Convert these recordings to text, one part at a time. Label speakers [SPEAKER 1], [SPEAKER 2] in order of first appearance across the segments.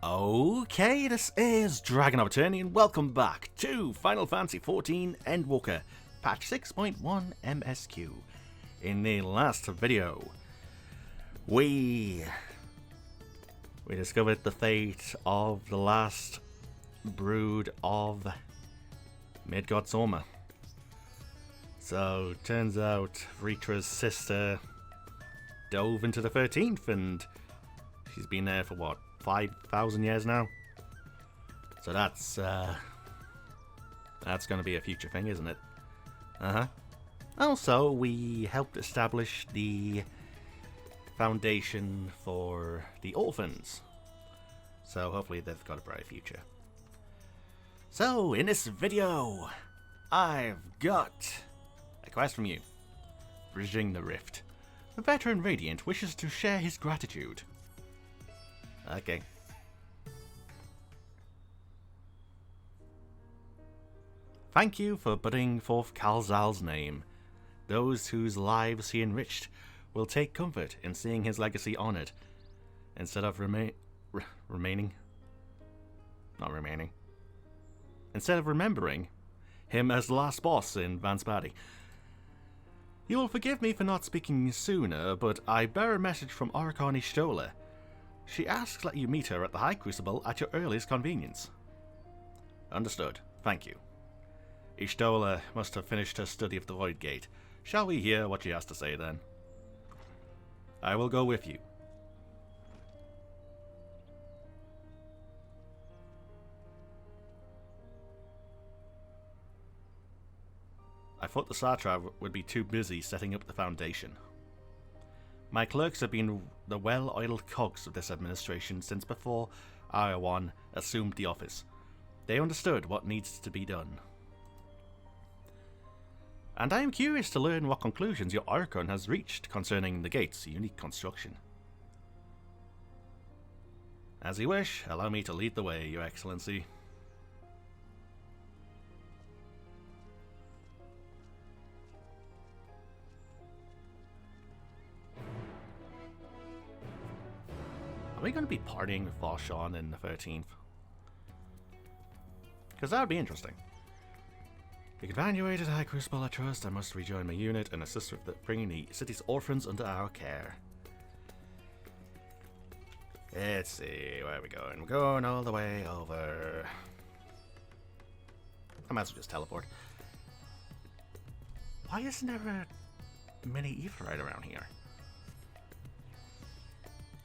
[SPEAKER 1] Okay, this is DragonofEternity and welcome back to Final Fantasy XIV Endwalker patch 6.1 MSQ. In the last video, we discovered the fate of the last brood of Midgard Soma. So, turns out Vritra's sister dove into the 13th and she's been there for what, 5,000 years now? So that's going to be a future thing, isn't it? Also, we helped establish the foundation for the orphans. So hopefully they've got a bright future. So, in this video, I've got a quest from you. Bridging the Rift. The veteran Radiant wishes to share his gratitude. Okay. Thank you for putting forth Kalzal's name. Those whose lives he enriched will take comfort in seeing his legacy honored, instead of instead of remembering him as the last boss in Vanspadi. You will forgive me for not speaking sooner, but I bear a message from Archon Y'shtola. She asks that you meet her at the High Crucible at your earliest convenience. Understood. Thank you. Y'shtola must have finished her study of the Void Gate. Shall we hear what she has to say then? I will go with you. I thought the Satrap would be too busy setting up the foundation. My clerks have been the well-oiled cogs of this administration since before Iowan assumed the office. They understood what needs to be done. And I am curious to learn what conclusions your Archon has reached concerning the gate's unique construction. As you wish, allow me to lead the way, Your Excellency. Are we going to be partying with Vashon in the 13th? Because that would be interesting. You evaluated High Crucible, I trust. I must rejoin my unit and assist with bringing the city's orphans under our care. Let's see, where are we going? We're going all the way over. I might as well just teleport. Why isn't there a mini Aetheryte around here?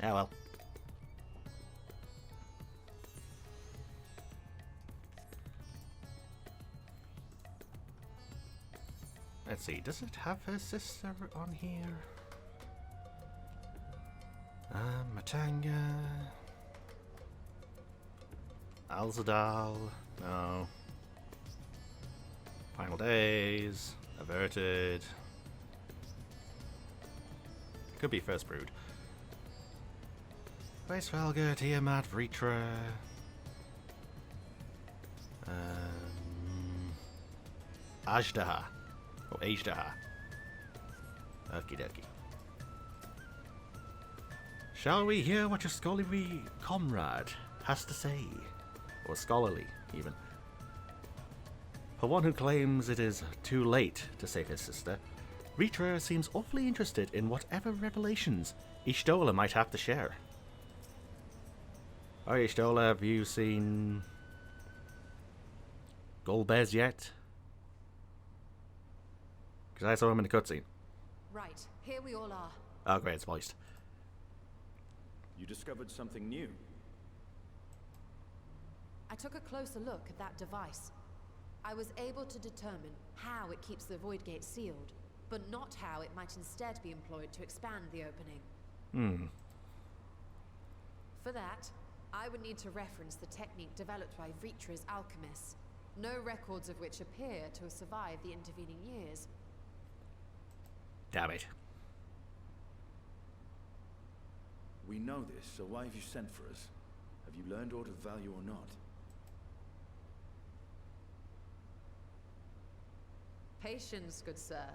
[SPEAKER 1] Ah well. Let's see, does it have her sister on here? Matanga. Alzadal. No. Final Days. Averted. Could be First Brood. Grace Valga, Tiamat, Vritra. Ajdaha. Oh, Ajdaha. Okie dokie. Shall we hear what your scholarly comrade has to say? Or scholarly, even. For one who claims it is too late to save his sister, Vritra seems awfully interested in whatever revelations Y'shtola might have to share. Oh, Y'shtola, have you seen Golbez yet? Because I saw him in the cutscene.
[SPEAKER 2] Right, here we all are.
[SPEAKER 1] Oh great, it's voiced.
[SPEAKER 3] You discovered something new.
[SPEAKER 2] I took a closer look at that device. I was able to determine how it keeps the Void Gate sealed, but not how it might instead be employed to expand the opening. For that, I would need to reference the technique developed by Vritra's alchemists, no records of which appear to have survived the intervening years.
[SPEAKER 1] Damn it.
[SPEAKER 3] We know this, so why have you sent for us? Have you learned aught of value or not?
[SPEAKER 2] Patience, good sir.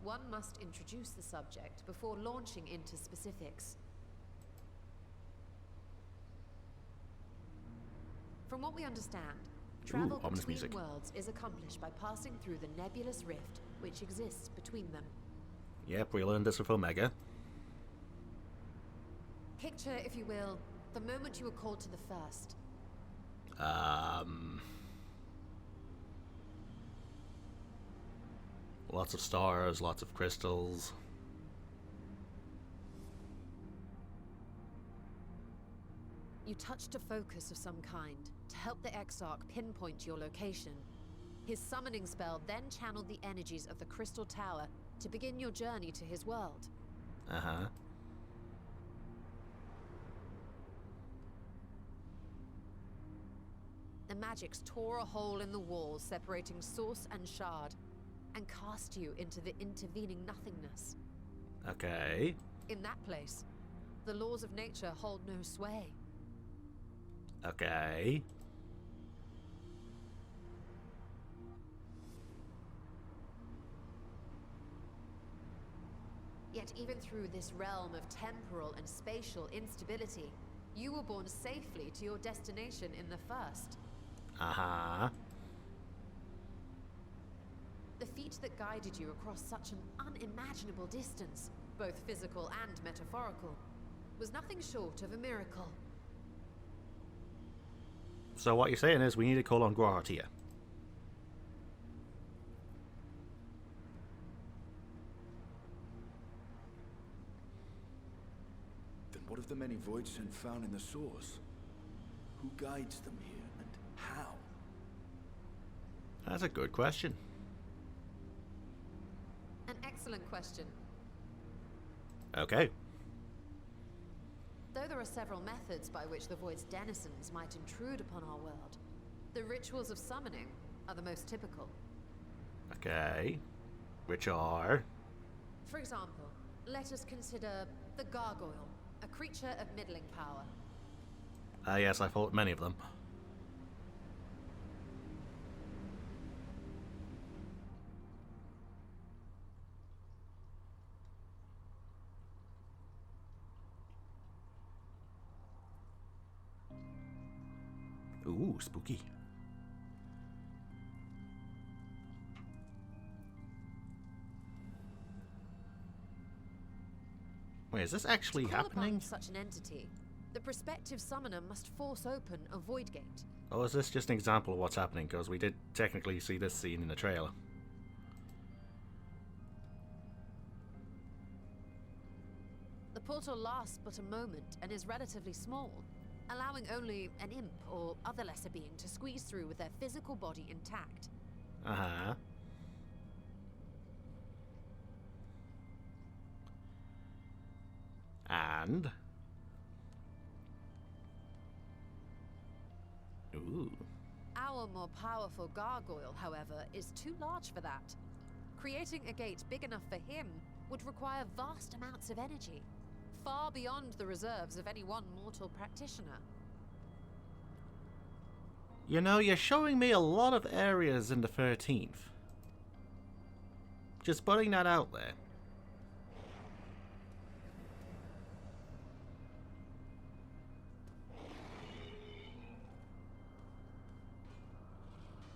[SPEAKER 2] One must introduce the subject before launching into specifics. From what we understand, travel
[SPEAKER 1] ominous
[SPEAKER 2] between
[SPEAKER 1] music.
[SPEAKER 2] worlds is accomplished by passing through the nebulous rift which exists between them.
[SPEAKER 1] Yep, we learned this with Omega.
[SPEAKER 2] Picture, if you will, the moment you were called to the first.
[SPEAKER 1] Lots of stars, lots of crystals.
[SPEAKER 2] You touched a focus of some kind to help the Exarch pinpoint your location. His summoning spell then channeled the energies of the Crystal Tower to begin your journey to his world.
[SPEAKER 1] Uh-huh.
[SPEAKER 2] The magics tore a hole in the wall separating source and shard, and cast you into the intervening nothingness.
[SPEAKER 1] Okay.
[SPEAKER 2] In that place, the laws of nature hold no sway.
[SPEAKER 1] Okay.
[SPEAKER 2] Yet even through this realm of temporal and spatial instability, you were borne safely to your destination in the first.
[SPEAKER 1] Uh-huh.
[SPEAKER 2] The feat that guided you across such an unimaginable distance, both physical and metaphorical, was nothing short of a miracle.
[SPEAKER 1] So what you're saying is we need to call on Guar here.
[SPEAKER 3] Then what of the many void scent found in the source? Who guides them here, and how?
[SPEAKER 1] That's a good question.
[SPEAKER 2] An excellent question.
[SPEAKER 1] Okay.
[SPEAKER 2] Though there are several methods by which the Void's denizens might intrude upon our world, the rituals of summoning are the most typical.
[SPEAKER 1] Okay. Which are...
[SPEAKER 2] For example, let us consider the Gargoyle, a creature of middling power.
[SPEAKER 1] yes, I fought many of them. Ooh, spooky. Wait, is this actually
[SPEAKER 2] To call
[SPEAKER 1] happening?
[SPEAKER 2] upon such an entity, the prospective summoner must force open a void gate.
[SPEAKER 1] Or is this just an example of what's happening? Because we did technically see this scene in the trailer.
[SPEAKER 2] The portal lasts but a moment and is relatively small, allowing only an imp or other lesser being to squeeze through with their physical body intact.
[SPEAKER 1] Uh-huh. And... Ooh.
[SPEAKER 2] Our more powerful gargoyle, however, is too large for that. Creating a gate big enough for him would require vast amounts of energy, far beyond the reserves of any one mortal practitioner.
[SPEAKER 1] You know, you're showing me a lot of areas in the 13th. Just putting that out there.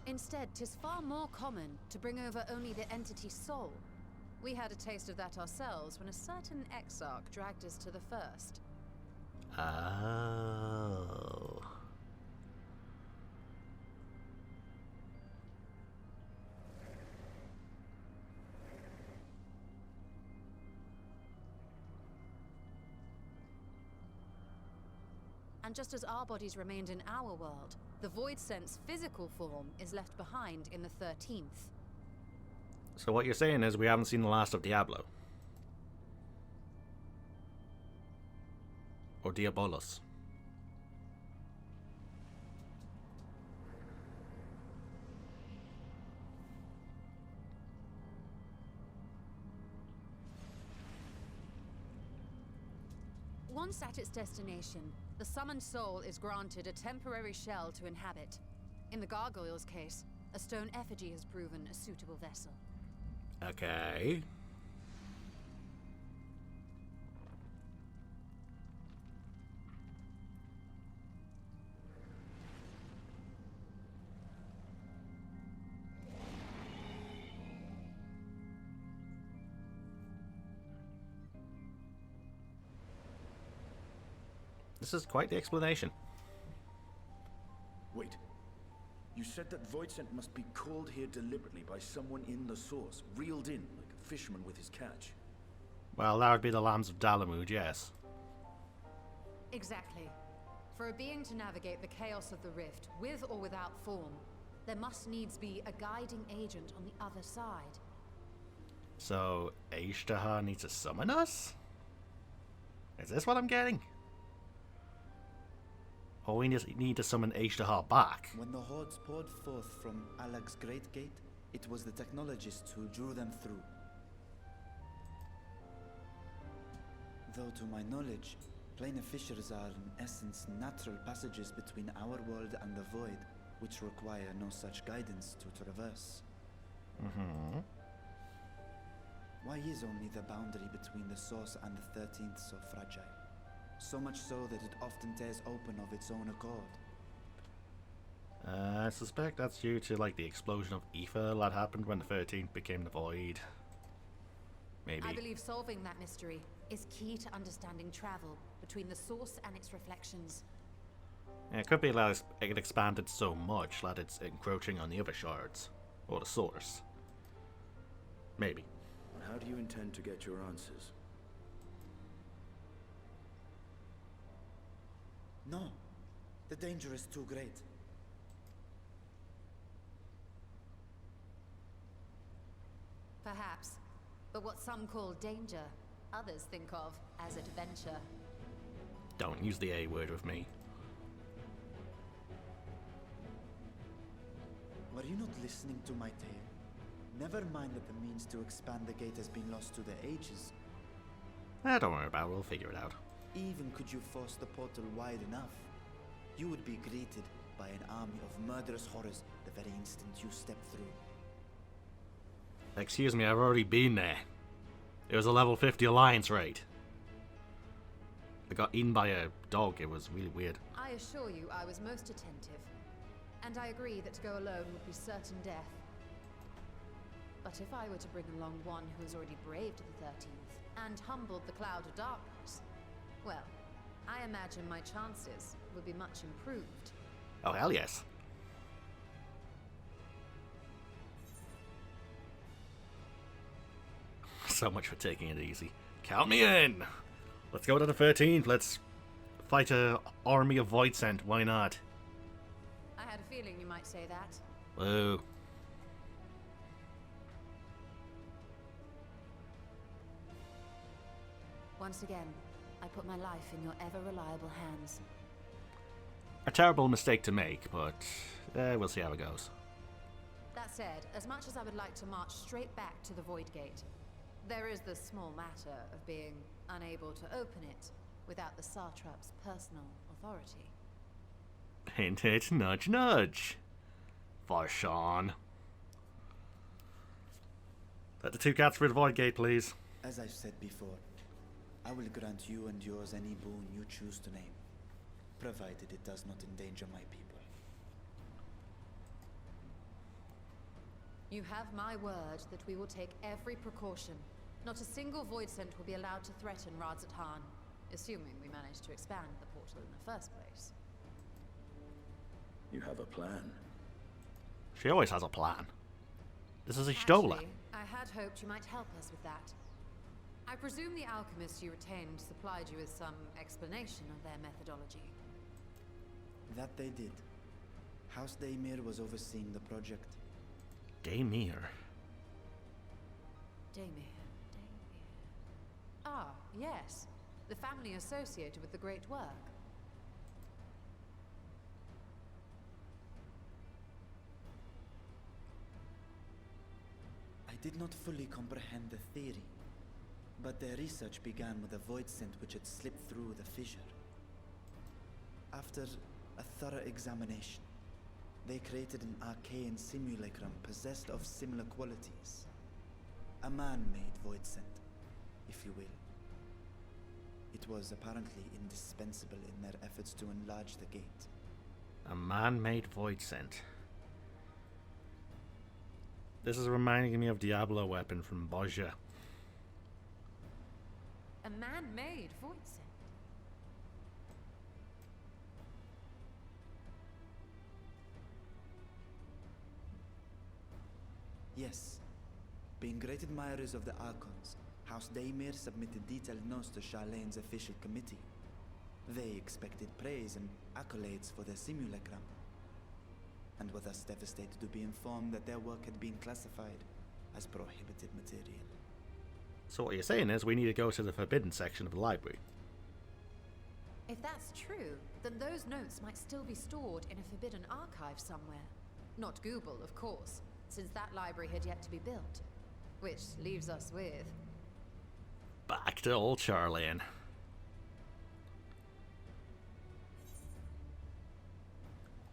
[SPEAKER 2] Instead, 'tis far more common to bring over only the entity's soul. We had a taste of that ourselves when a certain exarch dragged us to the first.
[SPEAKER 1] Oh.
[SPEAKER 2] And just as our bodies remained in our world, the Void Sense physical form is left behind in the 13th.
[SPEAKER 1] So what you're saying is we haven't seen the last of Diablo. Or Diabolos.
[SPEAKER 2] Once at its destination, the summoned soul is granted a temporary shell to inhabit. In the gargoyle's case, a stone effigy has proven a suitable vessel.
[SPEAKER 1] Okay. This is quite the explanation.
[SPEAKER 3] Wait. You said that void scent must be called here deliberately by someone in the source, reeled in, like a fisherman with his catch.
[SPEAKER 1] Well, that would be the Lambs of Dalamud, yes.
[SPEAKER 2] Exactly. For a being to navigate the chaos of the rift, with or without form, there must needs be a guiding agent on the other side.
[SPEAKER 1] So, radz-at-han needs to summon us? Is this what I'm getting? Or we just need to summon radz-at-han back?
[SPEAKER 4] When the hordes poured forth from Alag's Great Gate, it was the technologists who drew them through. Though to my knowledge, planar fissures are in essence natural passages between our world and the void, which require no such guidance to traverse. Why is only the boundary between the source and the 13th so fragile? So much so that it often tears open of its own accord.
[SPEAKER 1] I suspect that's due to like the explosion of ether that happened when the 13th became the void. Maybe.
[SPEAKER 2] I believe solving that mystery is key to understanding travel between the source and its reflections.
[SPEAKER 1] It could be that it expanded so much that it's encroaching on the other shards. Or the source. Maybe.
[SPEAKER 3] How do you intend to get your answers?
[SPEAKER 4] No, the danger is too great.
[SPEAKER 2] Perhaps. But what some call danger, others think of as adventure.
[SPEAKER 1] Don't use the A word with me.
[SPEAKER 4] Were you not listening to my tale? Never mind that the means to expand the gate has been lost to the ages.
[SPEAKER 1] Don't worry about it, we'll figure it out.
[SPEAKER 4] Even could you force the portal wide enough, you would be greeted by an army of murderous horrors the very instant you step through.
[SPEAKER 1] Excuse me, I've already been there. It was a level 50 alliance raid. I got eaten by a dog, it was really weird.
[SPEAKER 2] I assure you I was most attentive. And I agree that to go alone would be certain death. But if I were to bring along one who has already braved the 13th and humbled the cloud of darkness, well, I imagine my chances would be much improved.
[SPEAKER 1] Oh, hell yes. So much for taking it easy. Count me in! Let's go to the 13th. Let's fight a army of void scent. Why not?
[SPEAKER 2] I had a feeling you might say that.
[SPEAKER 1] Whoa.
[SPEAKER 2] Once again, I put my life in your ever-reliable hands.
[SPEAKER 1] A terrible mistake to make, but we'll see how it goes.
[SPEAKER 2] That said, as much as I would like to march straight back to the Void Gate, there is the small matter of being unable to open it without the Satrap's personal authority.
[SPEAKER 1] Hint, hint, nudge, nudge. Varshan. Let the two cats through the void gate, please.
[SPEAKER 4] As I've said before, I will grant you and yours any boon you choose to name, provided it does not endanger my people.
[SPEAKER 2] You have my word that we will take every precaution. Not a single void scent will be allowed to threaten radz-at-han, assuming we manage to expand the portal in the first place.
[SPEAKER 3] You have a plan.
[SPEAKER 1] She always has a plan. This is a Stola.
[SPEAKER 2] Actually, I had hoped you might help us with that. I presume the alchemists you retained supplied you with some explanation of their methodology.
[SPEAKER 4] That they did. House Daymir was overseeing the project.
[SPEAKER 1] Daymir.
[SPEAKER 2] Daymir. Ah, yes. The family associated with the great work.
[SPEAKER 4] I did not fully comprehend the theory, but their research began with a void scent which had slipped through the fissure. After a thorough examination, they created an arcane simulacrum possessed of similar qualities. A man-made void scent, if you will. It was apparently indispensable in their efforts to enlarge the gate.
[SPEAKER 1] A man-made void scent. This is reminding me of Diablo weapon from Bozja.
[SPEAKER 2] A man-made void scent?
[SPEAKER 4] Yes. Being great admirers of the Archons, House Daemir submitted detailed notes to Sharleyan's official committee. They expected praise and accolades for their simulacrum, and were thus devastated to be informed that their work had been classified as prohibited material.
[SPEAKER 1] So what you're saying is we need to go to the forbidden section of the library.
[SPEAKER 2] If that's true, then those notes might still be stored in a forbidden archive somewhere. Not Google, of course, since that library had yet to be built. Which leaves us with...
[SPEAKER 1] Back to Old Sharleyan.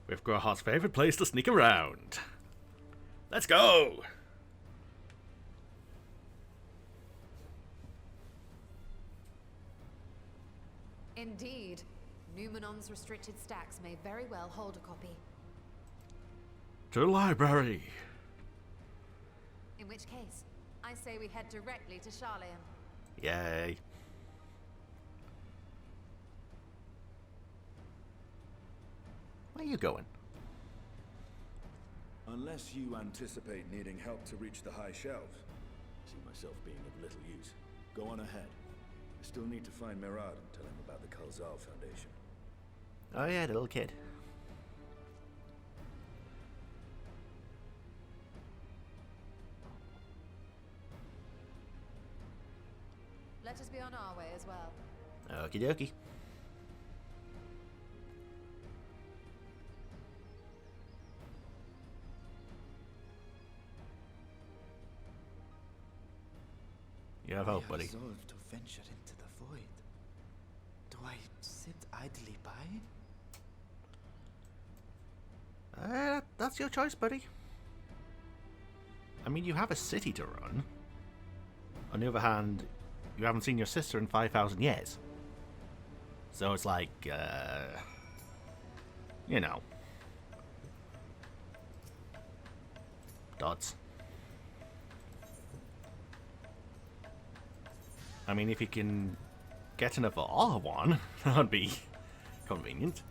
[SPEAKER 1] With Grohar's favourite place to sneak around. Let's go!
[SPEAKER 2] Indeed. Numenon's restricted stacks may very well hold a copy.
[SPEAKER 1] To the library!
[SPEAKER 2] In which case, I say we head directly to Sharleyan.
[SPEAKER 1] Yay. Where are you going?
[SPEAKER 3] Unless you anticipate needing help to reach the high shelves. See myself being of little use. Go on ahead. I still need to find Mirad and tell him about the Khalzal Foundation.
[SPEAKER 1] Oh yeah, the little kid.
[SPEAKER 2] Let us be on our way as well.
[SPEAKER 1] Okie dokie. You have hope, buddy.
[SPEAKER 4] Resolved to venture into the void. Do I sit idly by?
[SPEAKER 1] That's your choice, buddy. I mean, you have a city to run. On the other hand, you haven't seen your sister in 5,000 years. So it's like, you know. Dots. I mean, if you can get an Avar one, that would be convenient.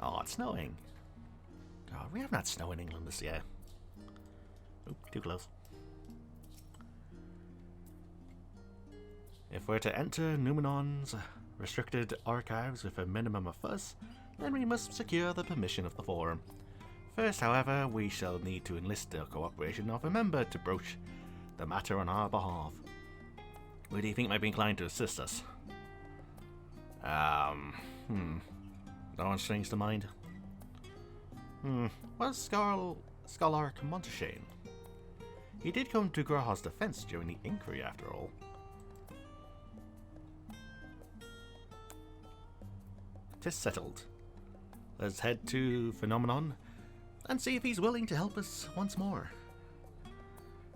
[SPEAKER 1] Oh, it's snowing. God, we haven't had snow in England this year. Oop, too close. If we're to enter Numenon's restricted archives with a minimum of fuss, then we must secure the permission of the Forum. First, however, we shall need to enlist the cooperation of a member to broach the matter on our behalf. Who do you think might be inclined to assist us? No one springs to mind. Was Scholar Monteshane? He did come to Grohar's defense during the inquiry, after all. "'Tis settled. Let's head to Phenomenon and see if he's willing to help us once more.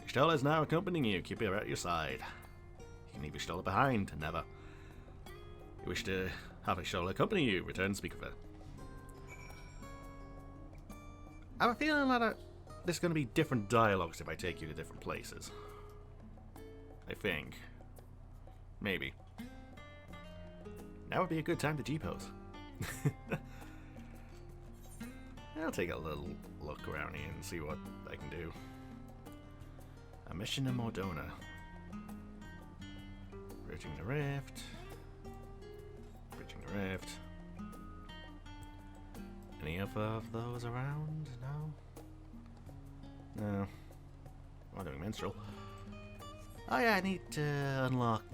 [SPEAKER 1] Stola is now accompanying you. Keep her at your side. You can leave Stola behind. Never. You wish to have Stola accompany you. Return and speak of her. I have a feeling that there's going to be different dialogues if I take you to different places. I think. Maybe. Now would be a good time to G-pose. I'll take a little look around here and see what I can do. A mission in Mordona. Bridging the rift. Bridging the rift. Any of those around? No? No. I'm doing minstrel. Oh yeah, I need to unlock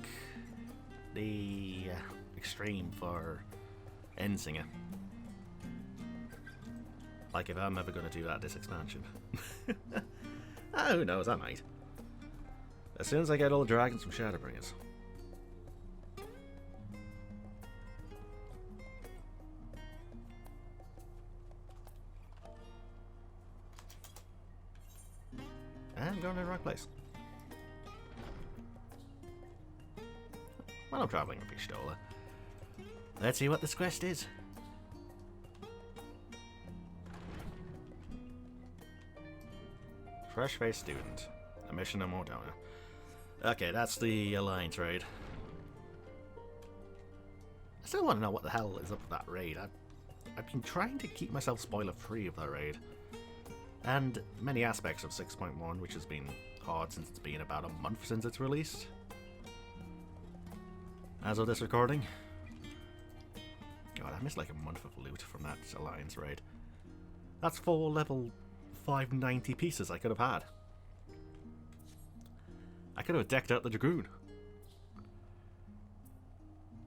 [SPEAKER 1] the extreme for Endsinger. Like if I'm ever going to do that this expansion. Who knows, I might. As soon as I get all the dragons from Shadowbringers. I'm going to the right place. Well, I'm traveling with Stola. Let's see what this quest is. Fresh-faced student. A mission in Mordona. Okay, that's the Alliance raid. I still want to know what the hell is up with that raid. I've been trying to keep myself spoiler-free of that raid. And many aspects of 6.1, which has been hard since it's been about a month since it's released. As of this recording. God, I missed like a month of loot from that Alliance raid. That's 4 level 590 pieces I could have had. I could have decked out the Dragoon.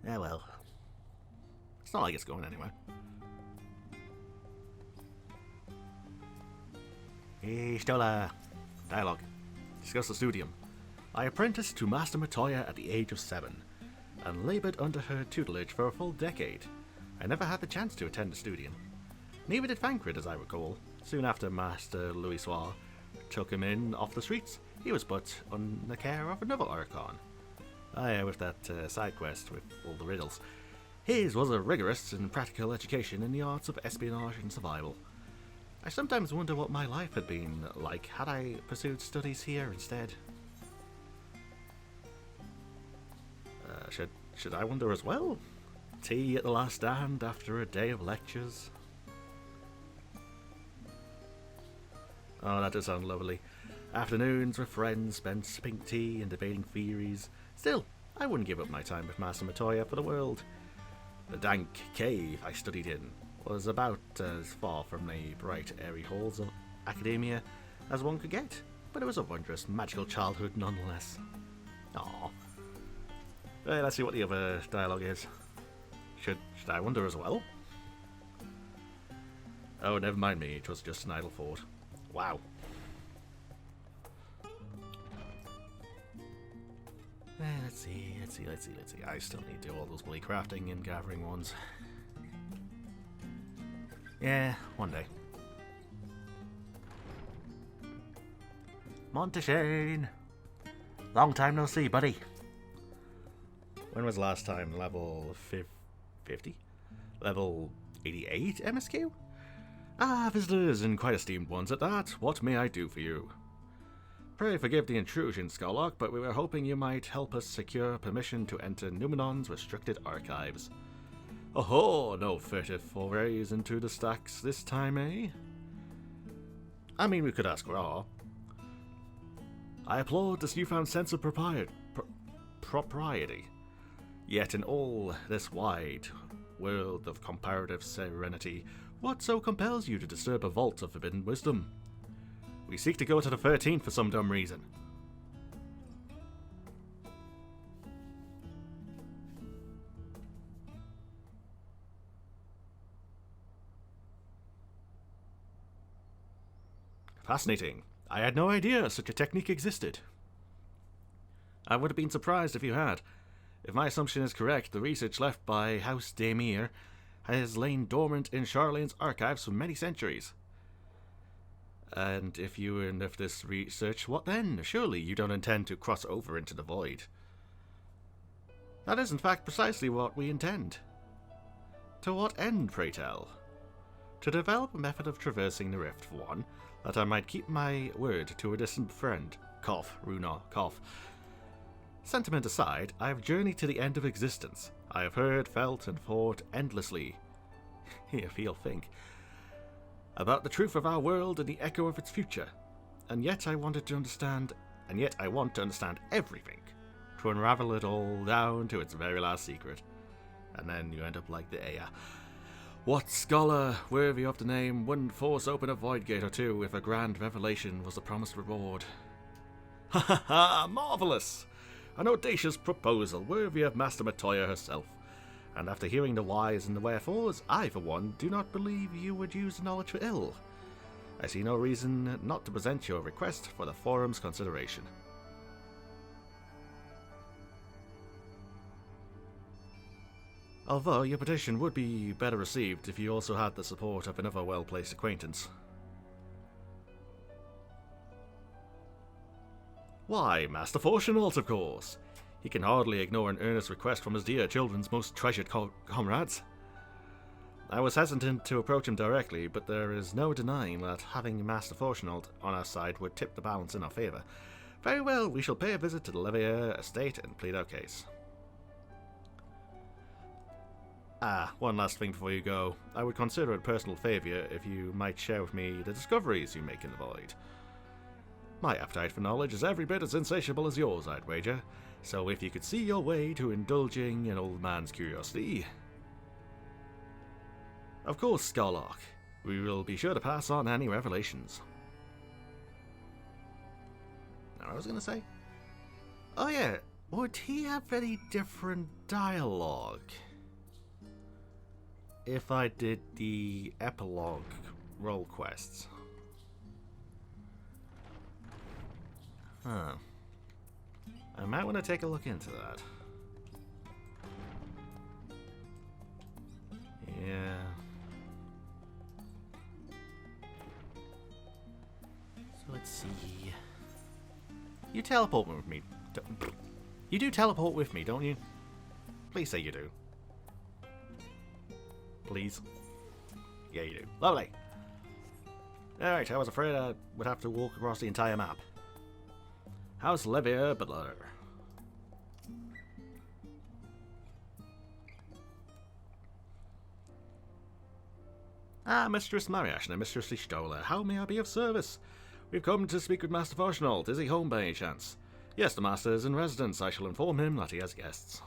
[SPEAKER 1] Yeah, well. It's not like it's going anywhere. Hey, Stola. Dialogue. Discuss the studium. I apprenticed to Master Matoya at the age of 7, and laboured under her tutelage for a full decade. I never had the chance to attend the studium. Neither did Thancred, as I recall. Soon after Master Louis Soir took him in off the streets, he was put on the care of another Archon. With that side quest with all the riddles. His was a rigorous and practical education in the arts of espionage and survival. I sometimes wonder what my life had been like had I pursued studies here instead. Should I wonder as well? Tea at the last stand after a day of lectures? Oh, that does sound lovely. Afternoons with friends spent sipping tea and debating theories. Still, I wouldn't give up my time with Master Matoya for the world. The dank cave I studied in was about as far from the bright, airy halls of academia as one could get, but it was a wondrous, magical childhood nonetheless. Aww. Let's see what the other dialogue is. Should I wonder as well? Oh, never mind me, it was just an idle thought. Wow. Let's see. I still need to do all those bloody crafting and gathering ones. Yeah, one day. Monteshane! Long time no see, buddy. When was the last time? Level 50? Level 88 MSQ? Ah, visitors, and quite esteemed ones at that. What may I do for you? Pray forgive the intrusion, Scarlock, but we were hoping you might help us secure permission to enter Numenon's restricted archives. Oh, no furtive forays into the stacks this time, eh? I mean, we could ask Ra. I applaud this newfound sense of propriety. Yet in all this wide world of comparative serenity, what so compels you to disturb a vault of forbidden wisdom? We seek to go to the 13th for some dumb reason. Fascinating. I had no idea such a technique existed. I would have been surprised if you had. If my assumption is correct, the research left by House Daemir has lain dormant in Sharleyan's archives for many centuries. And if you enough this research, what then? Surely you don't intend to cross over into the void. That is in fact precisely what we intend. To what end, pray tell? To develop a method of traversing the rift, for one, that I might keep my word to a distant friend. Cough, Runa, cough. Sentiment aside, I have journeyed to the end of existence. I have heard, felt, and thought endlessly. If you'll think. About the truth of our world and the echo of its future. And yet I want to understand everything. To unravel it all down to its very last secret. And then you end up like the Aya. What scholar worthy of the name wouldn't force open a void gate or two if a grand revelation was the promised reward? Ha ha ha! Marvellous! An audacious proposal worthy of Master Matoya herself. And after hearing the whys and the wherefores, I, for one, do not believe you would use the knowledge for ill. I see no reason not to present your request for the forum's consideration. Although your petition would be better received if you also had the support of another well-placed acquaintance. Why, Master Fortunault, of course. He can hardly ignore an earnest request from his dear children's most treasured comrades. I was hesitant to approach him directly, but there is no denying that having Master Fortunault on our side would tip the balance in our favour. Very well, we shall pay a visit to the Levier estate and plead our case. Ah, one last thing before you go. I would consider it a personal favour if you might share with me the discoveries you make in the void. My appetite for knowledge is every bit as insatiable as yours, I'd wager, so if you could see your way to indulging an old man's curiosity... Of course, Scarlock. We will be sure to pass on any revelations. Now, what was I going to say? Oh yeah, would he have any different dialogue if I did the epilogue role quests? Huh. I might want to take a look into that. Yeah. So let's see. You teleport with me. You do teleport with me, don't you? Please say you do. Please. Yeah, you do. Lovely. Alright, I was afraid I would have to walk across the entire map. House Levier Butler. Ah, Mistress Mariash and Mistress Stola, how may I be of service? We've come to speak with Master Forshnald. Is he home by any chance? Yes, the Master is in residence. I shall inform him that he has guests.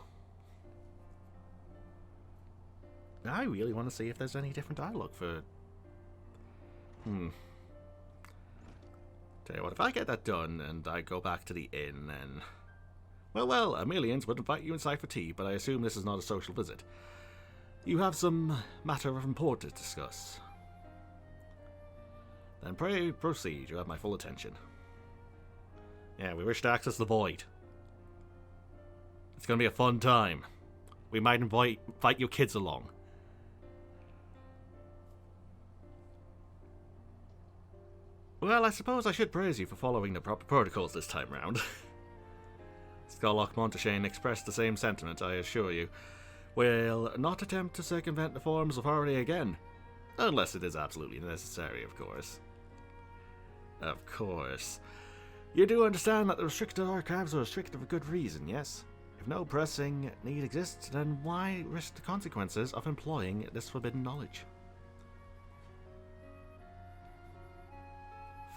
[SPEAKER 1] I really want to see if there's any different dialogue for... Tell you what, if I get that done and I go back to the inn, then... Well, Amelians would invite you inside for tea, but I assume this is not a social visit. You have some matter of import to discuss. Then pray proceed, you have my full attention. Yeah, we wish to access the void. It's going to be a fun time. We might invite your kids along. Well, I suppose I should praise you for following the proper protocols this time round. Scarlock Montashane expressed the same sentiment, I assure you. We'll not attempt to circumvent the forms of authority again. Unless it is absolutely necessary, of course. Of course. You do understand that the restricted archives are restricted for good reason, yes? If no pressing need exists, then why risk the consequences of employing this forbidden knowledge?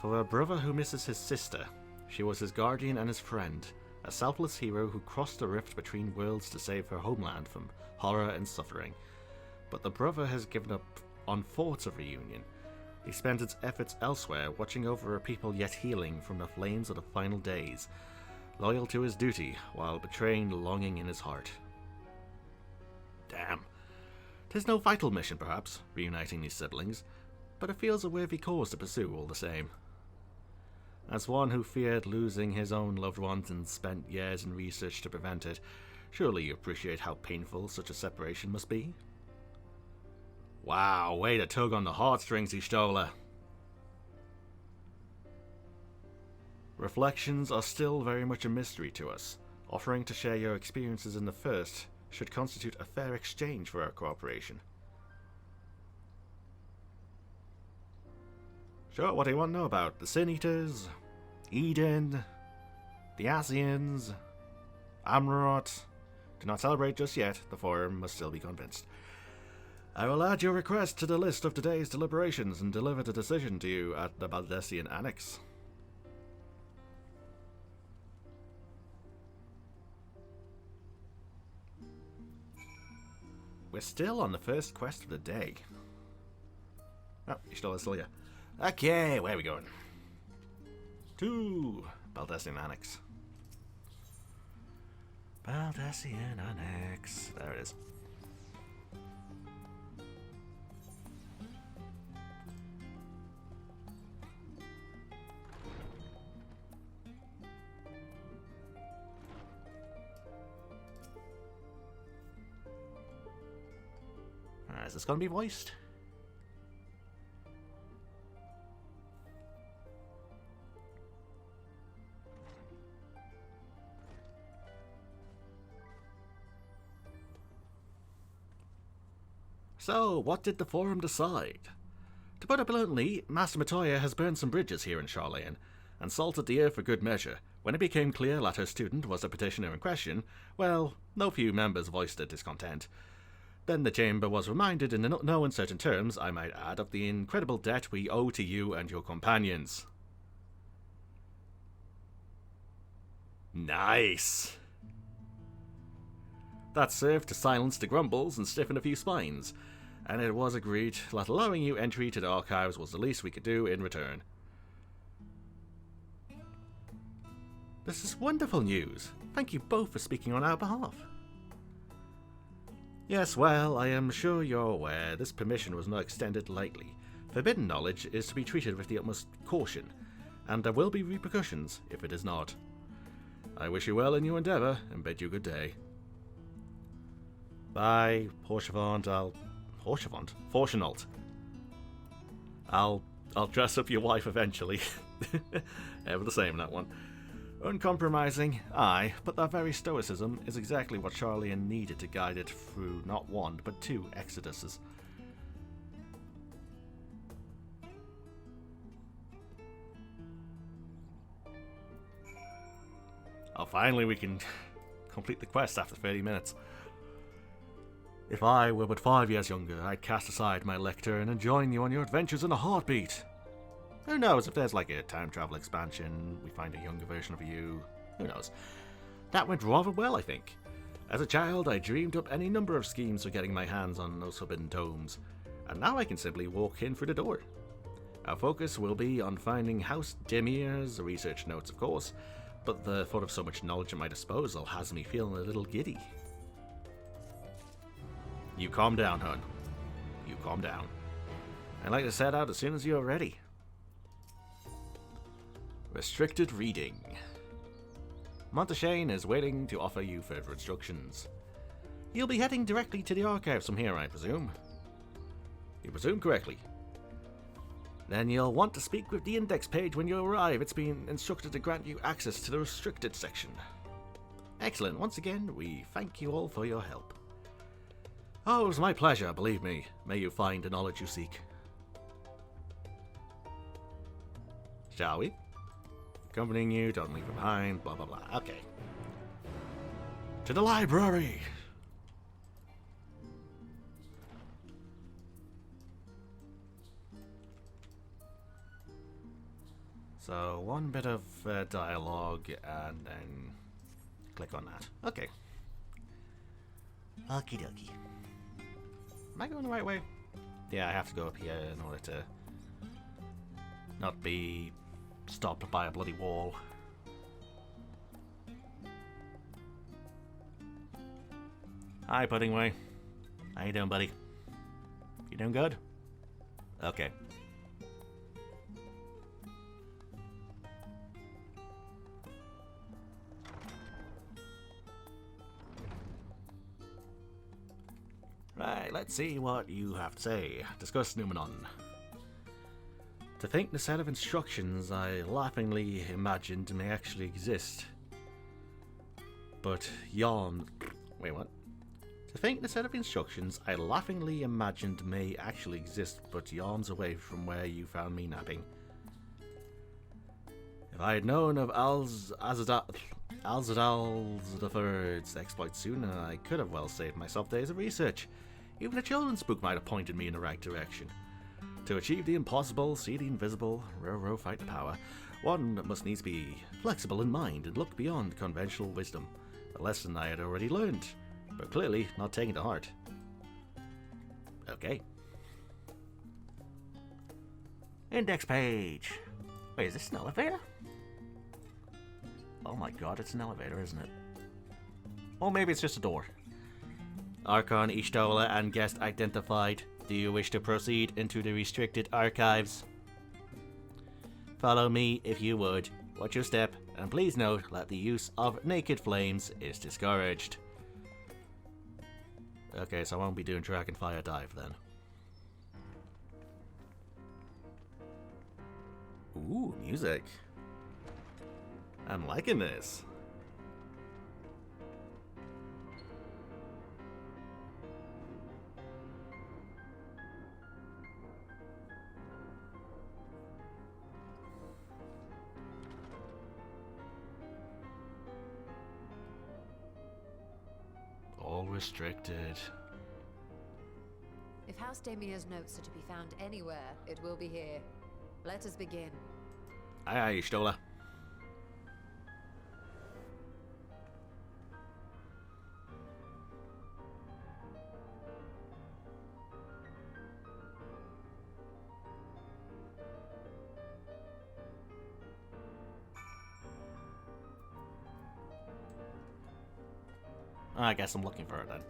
[SPEAKER 1] For a brother who misses his sister, she was his guardian and his friend, a selfless hero who crossed the rift between worlds to save her homeland from horror and suffering. But the brother has given up on thoughts of reunion. He spent its efforts elsewhere, watching over a people yet healing from the flames of the final days, loyal to his duty while betraying the longing in his heart. Damn. 'Tis no vital mission, perhaps, reuniting these siblings, but it feels a worthy cause to pursue all the same. As one who feared losing his own loved ones and spent years in research to prevent it, surely you appreciate how painful such a separation must be? Wow, way to tug on the heartstrings, Ishtola. Reflections are still very much a mystery to us. Offering to share your experiences in the first should constitute a fair exchange for our cooperation. Sure, what do you want to know about? The Sin Eaters? Eden? The Asians? Amrot? Do not celebrate just yet, the Forum must still be convinced. I will add your request to the list of today's deliberations and deliver the decision to you at the Baldessian Annex. We're still on the first quest of the day. Oh, you're still here. Okay, where are we going? To Baldessian Annex. Baldessian Annex. There it is. Is this going to be voiced? So, what did the Forum decide? To put it bluntly, Master Matoya has burned some bridges here in Sharleyan. and salted the earth for good measure. When it became clear that her student was the petitioner in question, well, no few members voiced their discontent. Then the chamber was reminded in no uncertain terms, I might add, of the incredible debt we owe to you and your companions. Nice! That served to silence the grumbles and stiffen a few spines, and it was agreed that allowing you entry to the archives was the least we could do in return. This is wonderful news. Thank you both for speaking on our behalf. Yes, well, I am sure you're aware this permission was not extended lightly. Forbidden knowledge is to be treated with the utmost caution, and there will be repercussions if it is not. I wish you well in your endeavour, and bid you good day. Bye, Fortunalt. I'll dress up your wife eventually. Ever the same, that one. Uncompromising, aye, but that very stoicism is exactly what Sharleyan needed to guide it through not one, but two exoduses. Oh, finally we can complete the quest after 30 minutes. If I were but 5 years younger, I'd cast aside my lectern and join you on your adventures in a heartbeat. Who knows, if there's like a time travel expansion, we find a younger version of you, who knows. That went rather well, I think. As a child, I dreamed up any number of schemes for getting my hands on those forbidden tomes, and now I can simply walk in through the door. Our focus will be on finding House Demir's research notes, of course, but the thought of so much knowledge at my disposal has me feeling a little giddy. You calm down, hon. You calm down. I'd like to set out as soon as you're ready. Restricted reading. Monteshane is waiting to offer you further instructions. You'll be heading directly to the archives from here, I presume. You presume correctly. Then you'll want to speak with the index page when you arrive. It's been instructed to grant you access to the restricted section. Excellent. Once again, we thank you all for your help. Oh, it was my pleasure, believe me. May you find the knowledge you seek. Shall we? Accompanying you, don't leave behind, blah blah blah. Okay. To the library! So, one bit of dialogue, and then click on that. Okay. Okie dokie. Am I going the right way? Yeah, I have to go up here in order to not be stopped by a bloody wall. Hi, Puddingway. How you doing, buddy? You doing good? Okay. Right, let's see what you have to say. Discuss Numenon. To think the set of instructions I laughingly imagined may actually exist. But yawn. Wait, what? To think the set of instructions I laughingly imagined may actually exist, but yawns away from where you found me napping. If I had known of Al-Zadal III's exploits sooner, I could have well saved myself days of research. Even a children's book might have pointed me in the right direction. To achieve the impossible, see the invisible, row fight the power, one must needs be flexible in mind and look beyond conventional wisdom. A lesson I had already learned, but clearly not taken to heart. Okay. Index page. Wait, is this an elevator? Oh my god, it's an elevator, isn't it? Or maybe it's just a door. Archon Ishtola and guest identified. Do you wish to proceed into the restricted archives? Follow me if you would. Watch your step, and please note that the use of naked flames is discouraged. Okay, so I won't be doing Dragonfire Dive then. Ooh, music. I'm liking this. restricted.
[SPEAKER 2] If House Damir's notes are to be found anywhere, it will be here. Let us begin.
[SPEAKER 1] Aye, aye, Stola. I guess I'm looking for it then.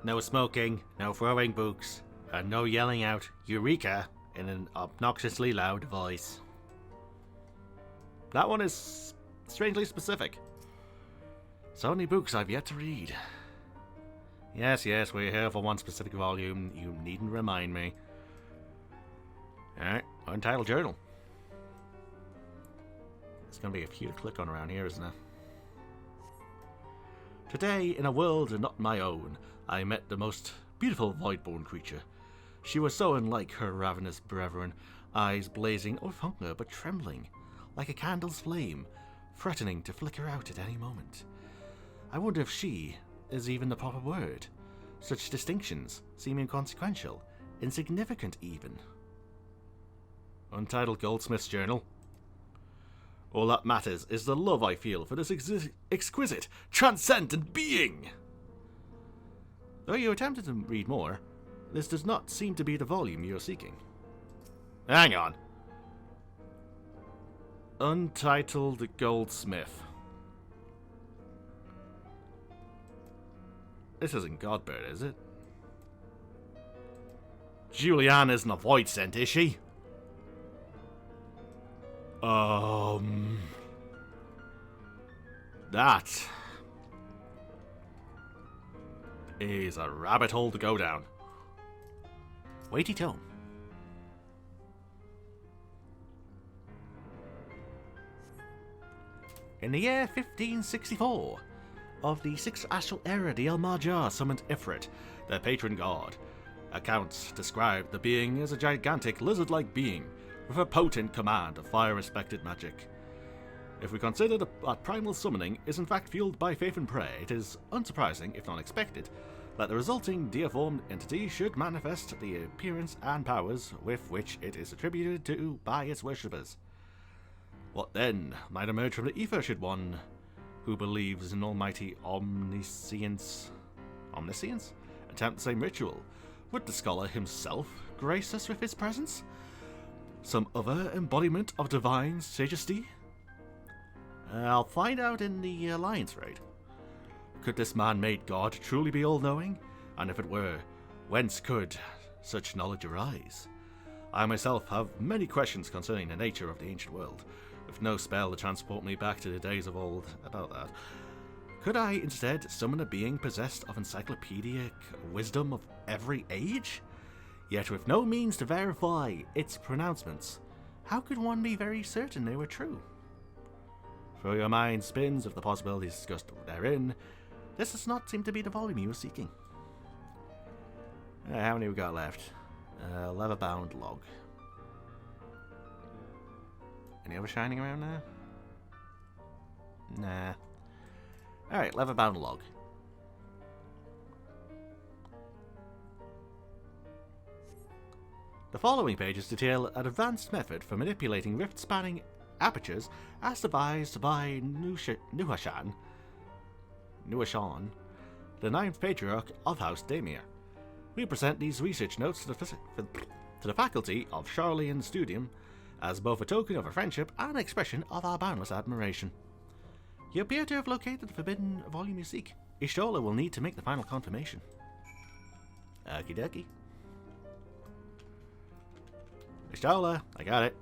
[SPEAKER 1] No smoking, no throwing books, and no yelling out Eureka in an obnoxiously loud voice. That one is strangely specific. So many books I've yet to read. Yes, yes, we're here for one specific volume. You needn't remind me. Alright, Untitled Journal. There's gonna be a few to click on around here, isn't there? Today, in a world not my own, I met the most beautiful void-born creature. She was so unlike her ravenous brethren, eyes blazing with hunger but trembling, like a candle's flame, threatening to flicker out at any moment. I wonder if she is even the proper word. Such distinctions seem inconsequential, insignificant even. Untitled Goldsmith's Journal. All that matters is the love I feel for this exquisite, transcendent being. Though you attempted to read more, this does not seem to be the volume you're seeking. Hang on. Untitled Goldsmith. This isn't Godbird, is it? Julianne isn't a void scent, is she? That is a rabbit hole to go down. Weighty tome. In the year 1564, of the 6th astral era, the El-Mahjar summoned Ifrit, their patron god. Accounts describe the being as a gigantic lizard-like being with a potent command of fire-respected magic. If we consider that primal summoning is in fact fueled by faith and prayer, it is unsurprising, if not expected, that the resulting deiformed entity should manifest the appearance and powers with which it is attributed to by its worshippers. What then might emerge from the ether should one who believes in almighty omniscience attempt the same ritual? Would the scholar himself grace us with his presence? Some other embodiment of divine sagesty? I'll find out in the Alliance raid. Could this man-made god truly be all-knowing? And if it were, whence could such knowledge arise? I myself have many questions concerning the nature of the ancient world, with no spell to transport me back to the days of old about that. Could I instead summon a being possessed of encyclopedic wisdom of every age? Yet with no means to verify its pronouncements, how could one be very certain they were true? Through your mind spins of the possibilities discussed therein, this does not seem to be the volume you were seeking. How many we got left? Leather-bound log. Any other shining around now? Nah. Alright, leather-bound log. The following pages detail an advanced method for manipulating rift-spanning apertures as devised by Nuhashan, the 9th Patriarch of House Damir. We present these research notes to the faculty of Sharleyan Studium as both a token of our friendship and an expression of our boundless admiration. You appear to have located the forbidden volume you seek. Ishtola will need to make the final confirmation. Okie dokie. Ishtola, I got it.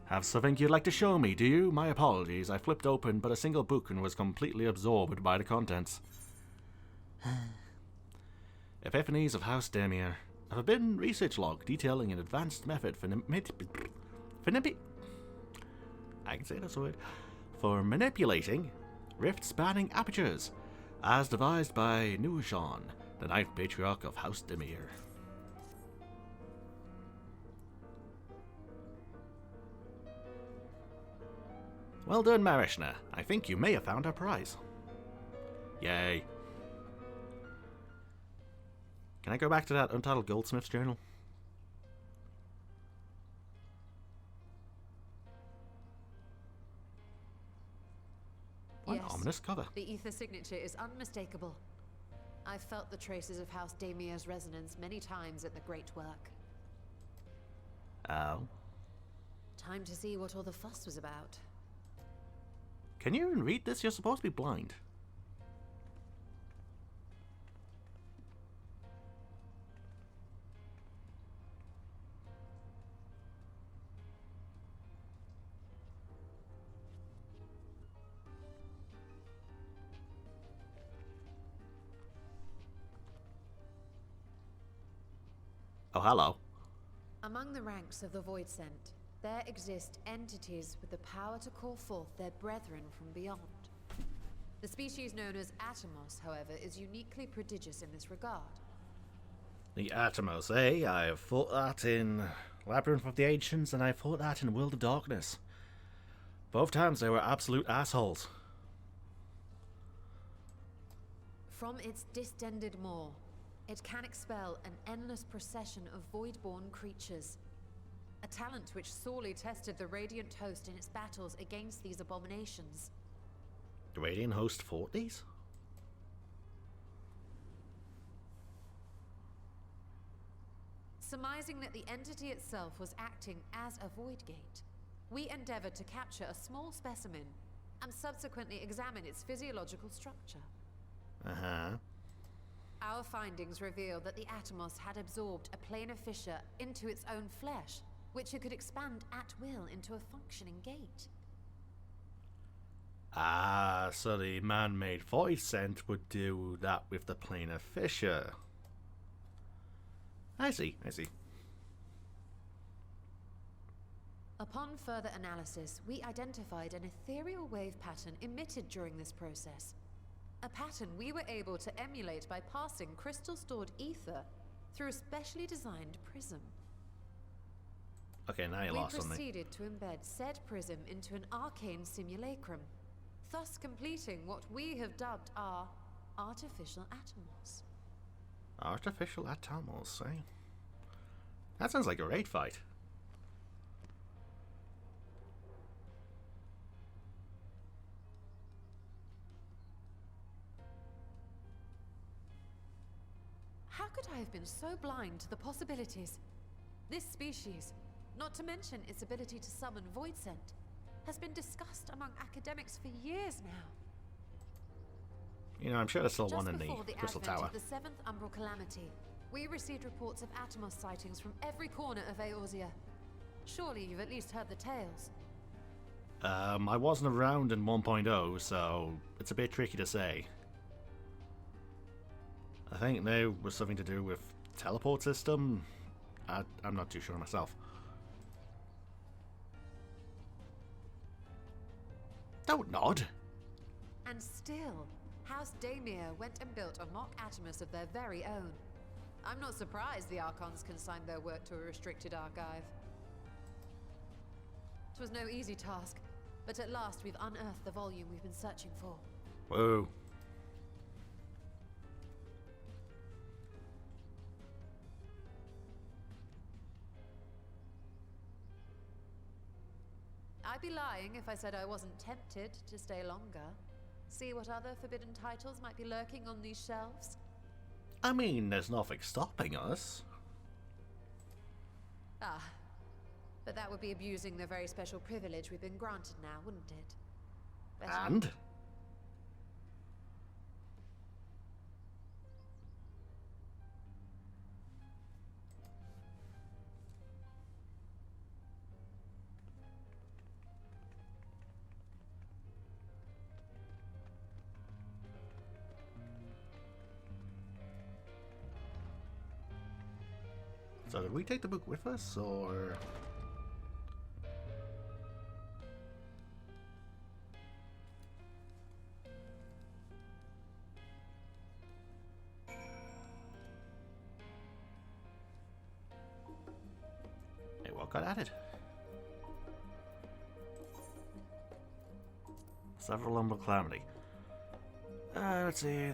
[SPEAKER 1] Have something you'd like to show me, do you? My apologies, I flipped open but a single book and was completely absorbed by the contents. Epiphanies of House Damir. A forbidden research log detailing an advanced method for manipulating rift-spanning apertures, as devised by Nuhashan, the 9th Patriarch of House Damir. Well done, Marishna. I think you may have found our prize. Yay. Can I go back to that Untitled Goldsmith's journal? What an ominous cover.
[SPEAKER 2] The ether signature is unmistakable. I've felt the traces of House Damia's resonance many times at the Great Work.
[SPEAKER 1] Oh.
[SPEAKER 2] Time to see what all the fuss was about.
[SPEAKER 1] Can you even read this? You're supposed to be blind. Oh, hello.
[SPEAKER 2] Among the ranks of the Void Sent, there exist entities with the power to call forth their brethren from beyond. The species known as Atomos, however, is uniquely prodigious in this regard.
[SPEAKER 1] The Atomos, eh? I have fought that in Labyrinth of the Ancients, and I fought that in World of Darkness. Both times they were absolute assholes.
[SPEAKER 2] From its distended maw, it can expel an endless procession of void-born creatures. A talent which sorely tested the Radiant Host in its battles against these abominations.
[SPEAKER 1] The Radiant Host fought these?
[SPEAKER 2] Surmising that the entity itself was acting as a void gate, we endeavored to capture a small specimen and subsequently examine its physiological structure.
[SPEAKER 1] Uh-huh.
[SPEAKER 2] Our findings revealed that the Atomos had absorbed a planar fissure into its own flesh, which it could expand at will into a functioning gate.
[SPEAKER 1] Ah, so the man-made void scent would do that with the planar fissure. I see, I see.
[SPEAKER 2] Upon further analysis, we identified an ethereal wave pattern emitted during this process. A pattern we were able to emulate by passing crystal-stored ether through a specially designed prism.
[SPEAKER 1] Okay, now you lost something.
[SPEAKER 2] We proceeded to embed said prism into an arcane simulacrum, thus completing what we have dubbed our artificial atomos.
[SPEAKER 1] Artificial atomos, eh? That sounds like a raid fight.
[SPEAKER 2] How could I have been so blind to the possibilities? This species, not to mention its ability to summon void scent, has been discussed among academics for years now.
[SPEAKER 1] You know, I'm sure there's still
[SPEAKER 2] Just
[SPEAKER 1] one in the
[SPEAKER 2] before the
[SPEAKER 1] Crystal
[SPEAKER 2] advent
[SPEAKER 1] Tower.
[SPEAKER 2] of the Seventh Umbral Calamity, we received reports of Atomos sightings from every corner of Eorzea. Surely you've at least heard the tales.
[SPEAKER 1] I wasn't around in 1.0, so it's a bit tricky to say. I think there was something to do with teleport system. I'm not too sure myself. Don't nod.
[SPEAKER 2] And still, House Damia went and built a mock Atomos of their very own. I'm not surprised the Archons consigned their work to a restricted archive. It was no easy task, but at last we've unearthed the volume we've been searching for.
[SPEAKER 1] Whoa.
[SPEAKER 2] I'd be lying if I said I wasn't tempted to stay longer. See what other forbidden titles might be lurking on these shelves.
[SPEAKER 1] I mean, there's nothing stopping us.
[SPEAKER 2] Ah, but that would be abusing the very special privilege we've been granted now, wouldn't it? Better
[SPEAKER 1] And?
[SPEAKER 2] not.
[SPEAKER 1] So did we take the book with us, or...? Hey, what got added? Several Umbral Calamity. Let's see.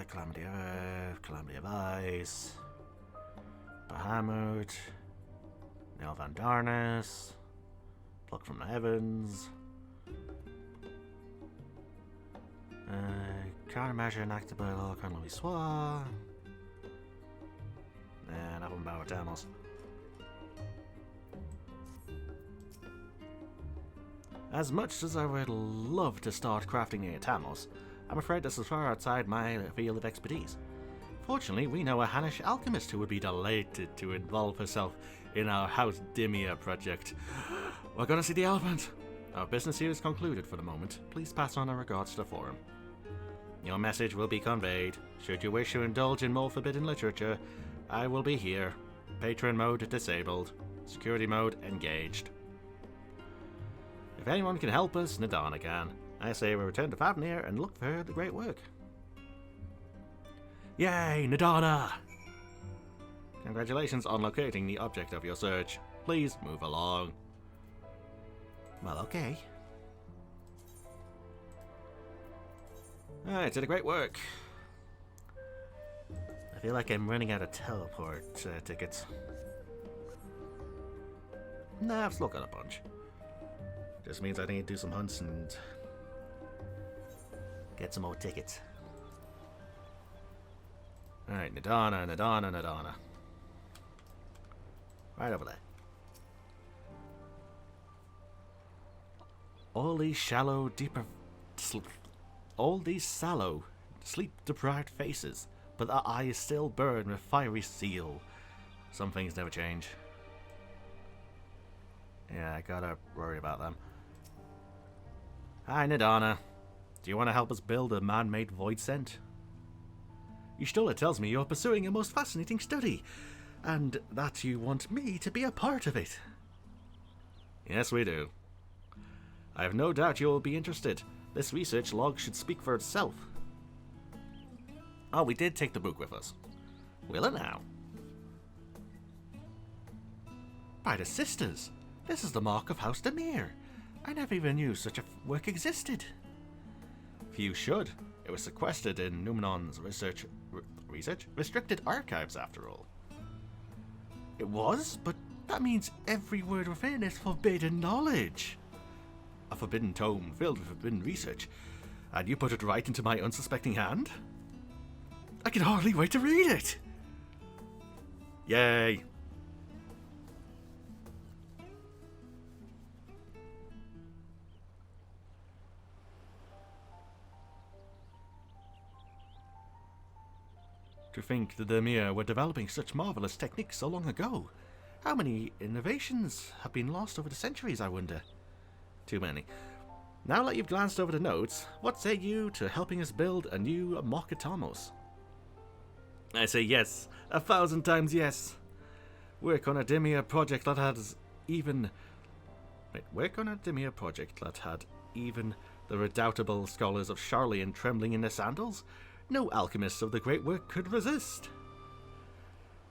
[SPEAKER 1] Calamity of Earth, Calamity of Ice, Bahamut, Nail Van Darnus, Pluck from the Heavens, Countermeasure enacted by Law Colonel Louis Soir, and Avon Tamos. As much as I would love to start crafting a Tamos, I'm afraid this is far outside my field of expertise. Fortunately, we know a Hanish alchemist who would be delighted to involve herself in our House Dimia project. We're gonna see the elephant! Our business here is concluded for the moment. Please pass on our regards to the forum. Your message will be conveyed. Should you wish to indulge in more forbidden literature, I will be here. Patron mode disabled. Security mode engaged. If anyone can help us, Nadana can. I say we return to Fafnir and look for the great work. Yay, Nadana! Congratulations on locating the object of your search. Please move along. Well, okay. Alright, did a great work. I feel like I'm running out of teleport tickets. Nah, I've still got a bunch. Just means I need to do some hunts and get some more tickets. Alright, Nadana. Right over there. All these sallow, sleep-deprived faces, but their eyes still burn with fiery zeal. Some things never change. Yeah, I gotta worry about them. Hi, Nadana. Do you want to help us build a man-made void scent? Y'shtola tells me you're pursuing a most fascinating study, and that you want me to be a part of it. Yes, we do. I have no doubt you will be interested. This research log should speak for itself. Oh, we did take the book with us. Will it now? By the sisters! This is the mark of House Demir. I never even knew such a work existed. Few should. It was sequestered in Numenon's restricted archives, after all. It was? But that means every word within is forbidden knowledge. A forbidden tome filled with forbidden research, and you put it right into my unsuspecting hand? I can hardly wait to read it! Yay! To think the Demir were developing such marvelous techniques so long ago. How many innovations have been lost over the centuries, I wonder? Too many. Now that you've glanced over the notes, what say you to helping us build a new Mokatamos? I say yes, 1,000 times yes. Work on a Demir project that has even... work on a Demir project that had even the redoubtable scholars of Sharleyan trembling in their sandals? No alchemists of the great work could resist.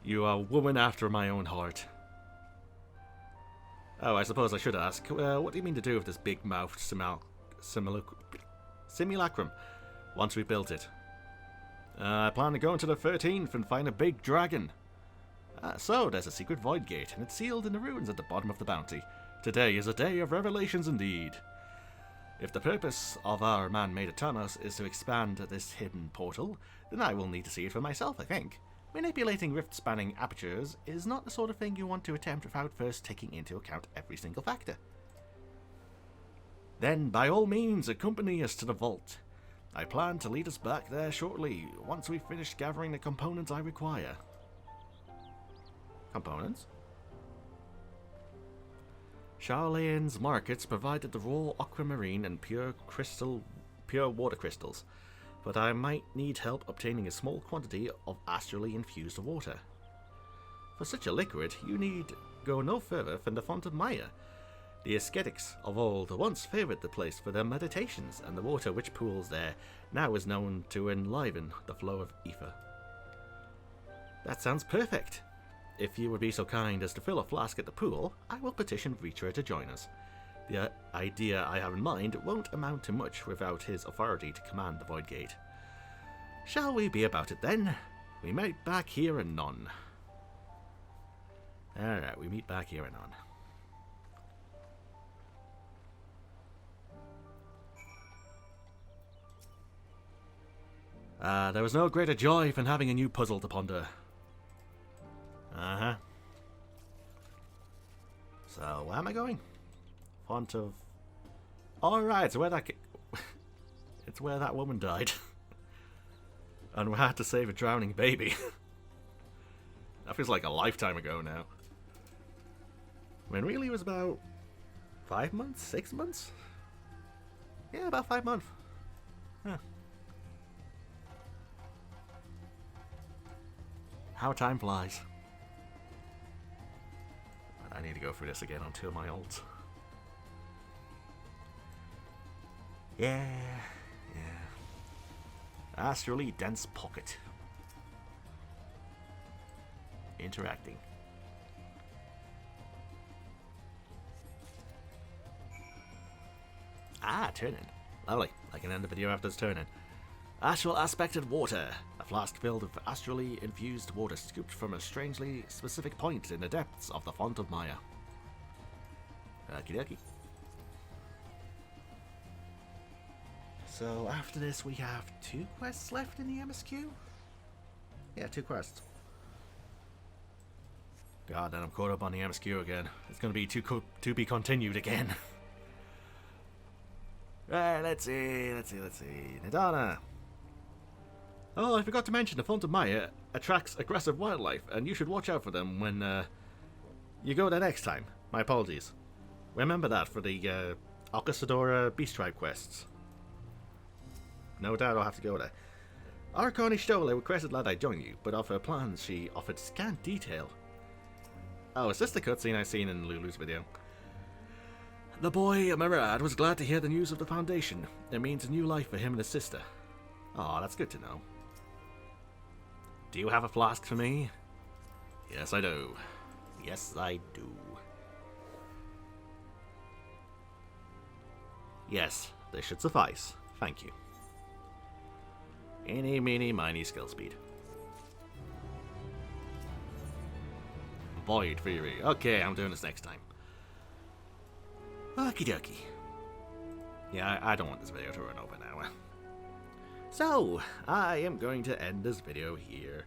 [SPEAKER 1] You are a woman after my own heart. Oh, I suppose I should ask, what do you mean to do with this big-mouthed simulacrum once we built it? I plan to go into the 13th and find a big dragon. So, there's a secret void gate, and it's sealed in the ruins at the bottom of the bounty. Today is a day of revelations indeed. If the purpose of our man-made Etanos is to expand this hidden portal, then I will need to see it for myself, I think. Manipulating rift-spanning apertures is not the sort of thing you want to attempt without first taking into account every single factor. Then, by all means, accompany us to the vault. I plan to lead us back there shortly, once we've finished gathering the components I require. Components? Sharleyan's markets provided the raw aquamarine and pure water crystals, but I might need help obtaining a small quantity of astrally infused water. For such a liquid, you need go no further than the Font of Maya. The ascetics of old once favoured the place for their meditations, and the water which pools there now is known to enliven the flow of ether. That sounds perfect. If you would be so kind as to fill a flask at the pool, I will petition Reacher to join us. The idea I have in mind won't amount to much without his authority to command the Void Gate. Shall we be about it then? We meet back here anon. Alright, we meet back here anon. There was no greater joy than having a new puzzle to ponder. Uh-huh. So, where am I going? Font of... Alright, so where that... It's where that woman died. And we had to save a drowning baby. That feels like a lifetime ago now. When really it was about 5 months? 6 months? Yeah, about 5 months. Huh. How time flies. I need to go through this again on 2 of my olds. Yeah. Astrally dense pocket. Interacting. Ah, turn-in. Lovely. I can end the video after this turn-in. Astral aspected water. A flask filled with astrally infused water scooped from a strangely specific point in the depths of the Font of Maya. Okie dokie. So after this we have 2 quests left in the MSQ? Yeah, 2 quests. God, then I'm caught up on the MSQ again. It's going to be to be continued again. Right, let's see. Nadana. Oh, I forgot to mention the Font of Maya attracts aggressive wildlife, and you should watch out for them when you go there next time. My apologies. Remember that for the Alcasadora Beast Tribe quests. No doubt I'll have to go there. Arcani Stola requested that I join you, but of her plans she offered scant detail. Oh, is this the cutscene I seen in Lulu's video? The boy, Marad, was glad to hear the news of the Foundation. It means a new life for him and his sister. Aw, that's good to know. Do you have a flask for me? Yes, I do. Yes, I do. Yes, this should suffice. Thank you. Eeny, meeny, miny, skill speed. Void Fury. Okay, I'm doing this next time. Okie dokie. Yeah, I don't want this video to run over now. So, I am going to end this video here.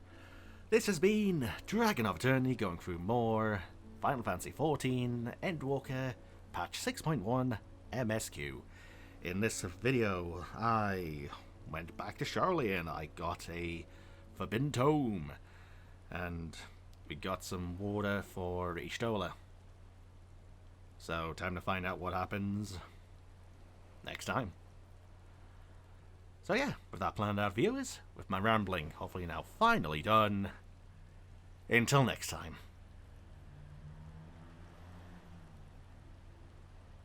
[SPEAKER 1] This has been DragonofEternity going through more Final Fantasy XIV Endwalker Patch 6.1 MSQ. In this video, I went back to Sharleyan. I got a Forbidden Tome. And we got some water for Ishtola. So, time to find out what happens next time. So yeah, with that planned out, viewers, with my rambling hopefully now finally done, until next time.